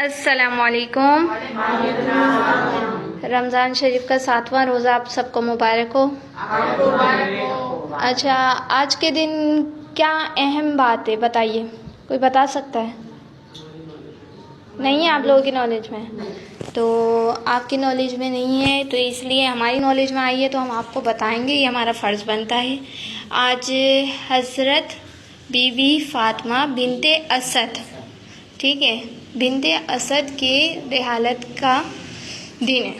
السلام علیکم۔ رمضان شریف کا 7واں روزہ آپ سب کو مبارک ہو۔ اچھا، آج کے دن کیا اہم بات ہے بتائیے، کوئی بتا سکتا ہے؟ نہیں ہے آپ لوگوں کی نالج میں؟ تو آپ کی نالج میں نہیں ہے تو اس لیے ہماری نالج میں آئی ہے تو ہم آپ کو بتائیں گے، یہ ہمارا فرض بنتا ہے۔ آج حضرت بی بی فاطمہ بنت اسد، ٹھیک ہے، بنت اسد کے رحالت کا دن ہے،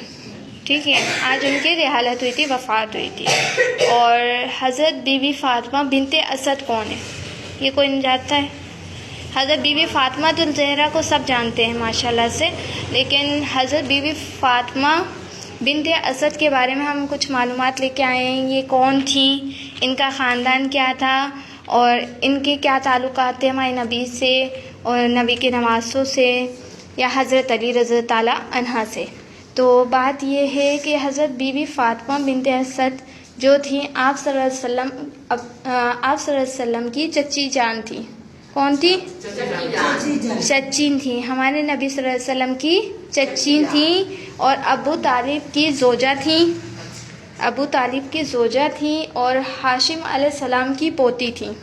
ٹھیک ہے، آج ان کی رحالت ہوئی تھی، وفات ہوئی تھی۔ اور حضرت بی بی فاطمہ بنت اسد کون ہے؟ یہ کوئی نہیں جانتا ہے؟ حضرت بی بی فاطمہ الزہرا کو سب جانتے ہیں ماشاءاللہ سے، لیکن حضرت بی بی فاطمہ بنت اسد کے بارے میں ہم کچھ معلومات لے کے آئے ہیں۔ یہ کون تھیں، ان کا خاندان کیا تھا، اور ان کے کیا تعلقات تھے ہمارے نبی سے اور نبی کے نواسوں سے یا حضرت علی رضی اللہ تعالیٰ عنہ سے۔ تو بات یہ ہے کہ حضرت بی بی فاطمہ بنت اسد جو تھیں آپ صلی اللہ علیہ وسلم کی چچی جان تھی۔ کون تھی؟ چچی تھیں، ہمارے نبی صلی اللہ علیہ وسلم کی چچی تھیں، اور ابو طالب کی زوجہ تھیں، ابو طالب کی زوجہ تھیں، اور ہاشم علیہ السلام کی پوتی تھیں،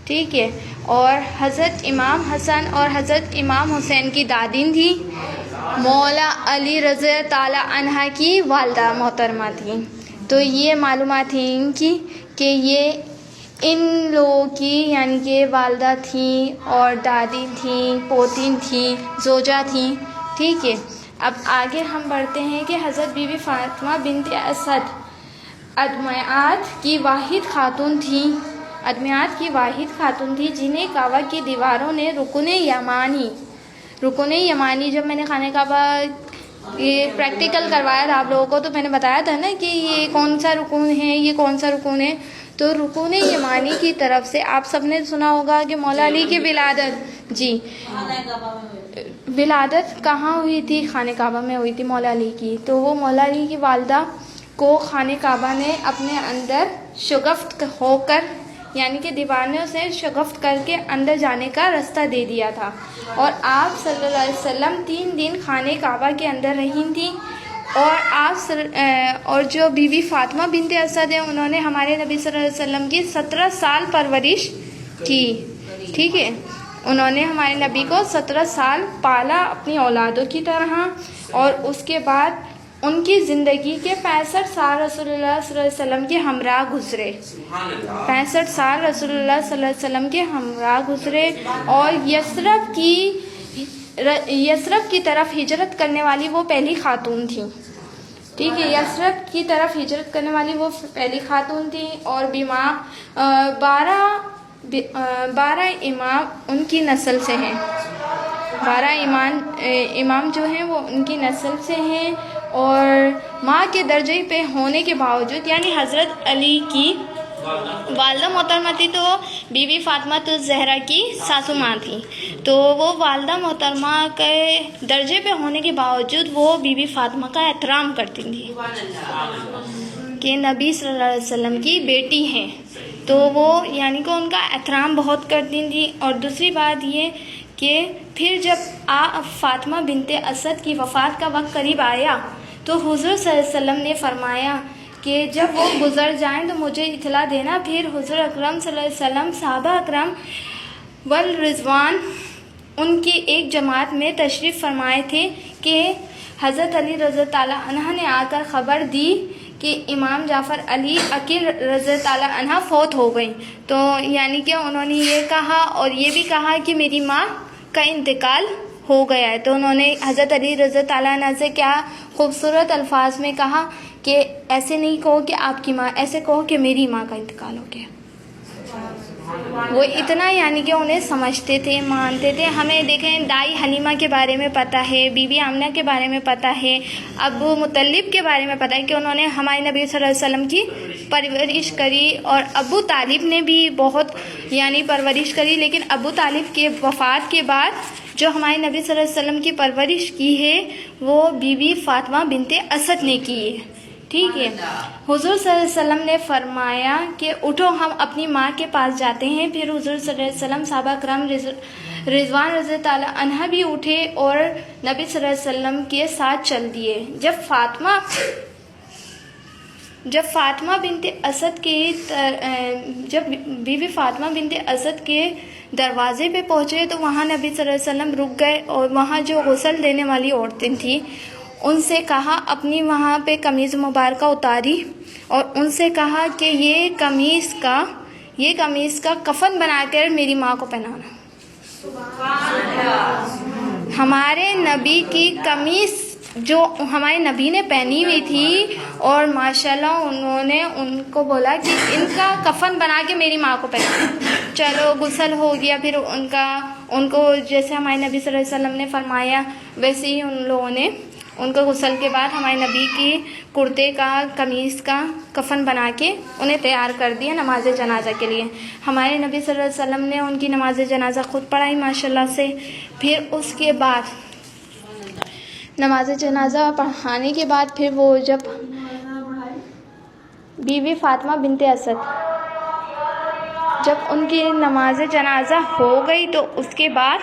ٹھیک ہے، اور حضرت امام حسن اور حضرت امام حسین کی دادی تھیں، مولا علی رضی اللہ تعالیٰ عنہ کی والدہ محترمہ تھیں۔ تو یہ معلومات ہیں ان کی کہ یہ ان لوگوں کی یعنی کہ والدہ تھیں اور دادی تھیں، پوتی تھیں، زوجہ تھیں، ٹھیک ہے۔ اب آگے ہم بڑھتے ہیں کہ حضرت بی بی فاطمہ بنت اسد ادمیات کی واحد خاتون تھیں، ادمیات کی واحد خاتون تھی جنہیں کعبہ کی دیواروں نے رکن یمانی جب میں نے خانہ کعبہ یہ پریکٹیکل کروایا تھا آپ لوگوں کو تو میں نے بتایا تھا نا کہ یہ کون سا رکن ہے، یہ کون سا رکن ہے، تو رکن یمانی کی طرف سے آپ سب نے سنا ہوگا کہ مولا علی کی ولادت، جی ولادت کہاں ہوئی تھی؟ خانہ کعبہ میں ہوئی تھی مولا علی کی۔ تو وہ مولا علی کی والدہ کو خانہ کعبہ نے اپنے اندر شگفت ہو کر یعنی کہ دیواروں سے شگفت کر کے اندر جانے کا راستہ دے دیا تھا، اور آپ صلی اللہ علیہ وسلم 3 دن خانہ کعبہ کے اندر رہی تھیں، اور جو بی بی فاطمہ بنت اسد ہیں انہوں نے ہمارے نبی صلی اللہ علیہ وسلم کی 17 سال پرورش کی، ٹھیک ہے، انہوں نے ہمارے نبی کو 17 سال پالا اپنی اولادوں کی طرح، اور اس کے بعد ان کی زندگی کے 65 سال رسول اللہ صلی اللہ علیہ وسلم کے ہمراہ گزرے، 65 سال رسول اللہ صلی اللہ علیہ وسلم کے ہمراہ گزرے، اور یثرب کی طرف ہجرت کرنے والی وہ پہلی خاتون تھیں، ٹھیک ہے، یثرب کی طرف ہجرت کرنے والی وہ پہلی خاتون تھیں، اور 12 امام ان کی نسل سے ہیں، 12 امام جو ہیں وہ ان کی نسل سے ہیں، اور ماں کے درجے پہ ہونے کے باوجود یعنی حضرت علی کی والدہ محترمہ تھی تو بی بی فاطمہ الزہرا کی ساسو ماں تھی، تو وہ والدہ محترمہ کے درجے پہ ہونے کے باوجود وہ بی بی فاطمہ کا احترام کرتی تھی کہ نبی صلی اللہ علیہ وسلم کی بیٹی ہیں، تو وہ یعنی کہ ان کا احترام بہت کرتی تھی۔ اور دوسری بات یہ کہ پھر جب فاطمہ بنت اسد کی وفات کا وقت قریب آیا تو حضور صلی اللہ علیہ وسلم نے فرمایا کہ جب وہ گزر جائیں تو مجھے اطلاع دینا۔ پھر حضور اکرم صلی اللہ علیہ وسلم صحابہ اکرام والرضوان ان کی ایک جماعت میں تشریف فرمائے تھے کہ حضرت علی رضی تعالیٰ عنہ نے آ کر خبر دی کہ امام جعفر علی عقیل رضی تعالیٰ عنہ فوت ہو گئیں، تو یعنی کہ انہوں نے یہ کہا اور یہ بھی کہا کہ میری ماں کا انتقال ہو گیا ہے، تو انہوں نے حضرت علی رضی تعالیٰ عنہ سے کیا خوبصورت الفاظ میں کہا کہ ایسے نہیں کہو کہ آپ کی ماں، ایسے کہو کہ میری ماں کا انتقال ہو گیا۔ وہ اتنا یعنی کہ انہیں سمجھتے تھے، مانتے تھے۔ ہمیں دیکھیں دائی حلیمہ کے بارے میں پتہ ہے، بی بی آمنہ کے بارے میں پتہ ہے، ابو مطلب کے بارے میں پتہ ہے کہ انہوں نے ہمارے نبی صلی اللہ علیہ وسلم کی پرورش کری، اور ابو طالب نے بھی بہت یعنی پرورش کری، لیکن ابو طالب کے وفات کے بعد جو ہمارے نبی صلی اللہ علیہ وسلم کی پرورش کی ہے وہ بی بی فاطمہ بنت اسد نے کی ہے، ٹھیک ہے۔ حضور صلی اللہ علیہ وسلم نے فرمایا کہ اٹھو ہم اپنی ماں کے پاس جاتے ہیں، پھر حضور صلی اللہ علیہ وسلم صحابہ کرام رضوان رضی تعالیٰ عنہ بھی اٹھے اور نبی صلی اللہ علیہ وسلم کے ساتھ چل دیے۔ جب بی بی فاطمہ بنت اسد کے دروازے پہ پہنچے تو وہاں نبی صلی اللہ علیہ وسلم رک گئے، اور وہاں جو غسل دینے والی عورتیں تھیں ان سے کہا، اپنی وہاں پہ قمیض مبارکہ اتاری اور ان سے کہا کہ یہ قمیض کا کفن بنا کر میری ماں کو پہنانا۔ ہمارے نبی کی قمیض جو ہمارے نبی نے پہنی ہوئی تھی، اور ماشاءاللہ انہوں نے ان کو بولا کہ ان کا کفن بنا کے میری ماں کو پہنانا۔ چلو غسل ہو گیا، پھر ان کو جیسے ہمارے نبی صلی اللہ علیہ وسلم نے فرمایا ویسے ہی ان لوگوں نے ان کو غسل کے بعد ہمارے نبی کی کرتے کا قمیص کا کفن بنا کے انہیں تیار کر دیا نماز جنازہ کے لیے۔ ہمارے نبی صلی اللہ علیہ وسلم نے ان کی نماز جنازہ خود پڑھائی ماشاءاللہ سے۔ پھر اس کے بعد نماز جنازہ پڑھانے کے بعد پھر وہ جب بی بی فاطمہ بنت اسد جب ان کی نماز جنازہ ہو گئی تو اس کے بعد